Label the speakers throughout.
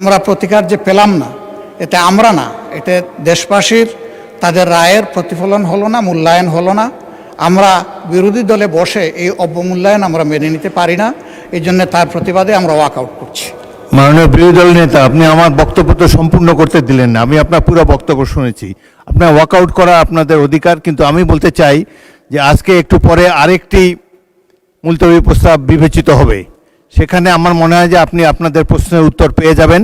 Speaker 1: আমরা প্রতিকার যে পেলাম না, এতে আমরা না, এতে দেশবাসীর তাদের রায়ের প্রতিফলন হলো না, মূল্যায়ন হলো না। আমরা বিরোধী দলে বসে এই অবমূল্যায়ন আমরা মেনে নিতে পারি না। এই জন্য তার প্রতিবাদে আমরা ওয়াকআউট করছি।
Speaker 2: মাননীয় বিরোধী দল নেতা, আপনি আমার বক্তব্য তো সম্পূর্ণ করতে দিলেন না। আমি আপনার পুরো বক্তব্য শুনেছি। আপনার ওয়াকআউট করা আপনাদের অধিকার, কিন্তু আমি বলতে চাই যে আজকে একটু পরে আরেকটি মুলতবি প্রস্তাব বিবেচিত হবে। সেখানে আমার মনে হয় যে আপনি আপনাদের প্রশ্নের উত্তর পেয়ে যাবেন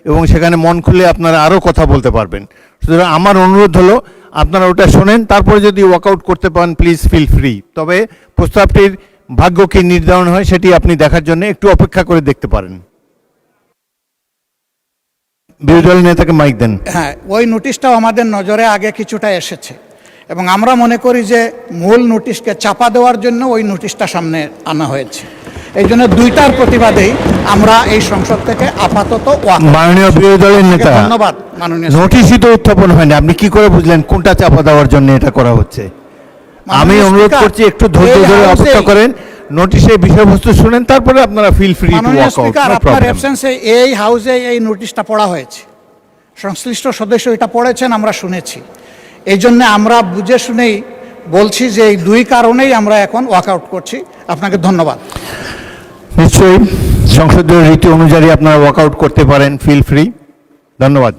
Speaker 2: এবং সেখানে মন খুলে আপনারা আরও কথা বলতে পারবেন। সুতরাং আমার অনুরোধ হলো আপনারা ওটা শোনেন, তারপরে যদি ওয়াকআউট করতে পারেন প্লিজ ফিল ফ্রি। তবে প্রস্তাবটির ভাগ্য কী নির্ধারণ হয় সেটি আপনি দেখার জন্য একটু অপেক্ষা করে দেখতে পারেন। বিরোধী দল নেতাকে মাইক দেন।
Speaker 1: হ্যাঁ, ওই নোটিশটাও আমাদের নজরে আগে কিছুটা এসেছে এবং আমরা মনে করি যে মূল নোটিশকে চাপা দেওয়ার জন্য ওই নোটিশটা সামনে আনা হয়েছে। এই জন্য দুইটার প্রতিবাদেই আমরা এই সংসদ থেকে আপাতত
Speaker 2: মাননীয় বিরোধী দলের নেতা,
Speaker 1: ধন্যবাদ। মাননীয়
Speaker 2: নোটিশই তো উত্থাপন হয়নি, আপনি কি করে বুঝলেন কোনটা চাপা দেওয়ার জন্য এটা করা হচ্ছে? আমি অনুরোধ করছি একটু ধৈর্য ধরে অপেক্ষা করেন, নোটিশের বিষয়বস্তু শুনেন, তারপরে আপনারা feel free to walk out.
Speaker 1: আপনার অ্যাবসেন্সে এই হাউসে এই নোটিশটা পড়া হয়েছে, সংশ্লিষ্ট সদস্য এটা পড়েছেন, আমরা শুনেছি। এই জন্য আমরা বুঝে শুনেই বলছি যে এই দুই কারণেই আমরা এখন ওয়াকআউট করছি। আপনাকে ধন্যবাদ।
Speaker 2: নিশ্চয়ই সংসদীয় রীতি অনুযায়ী আপনারা ওয়াকআউট করতে পারেন, ফিল ফ্রি। ধন্যবাদ।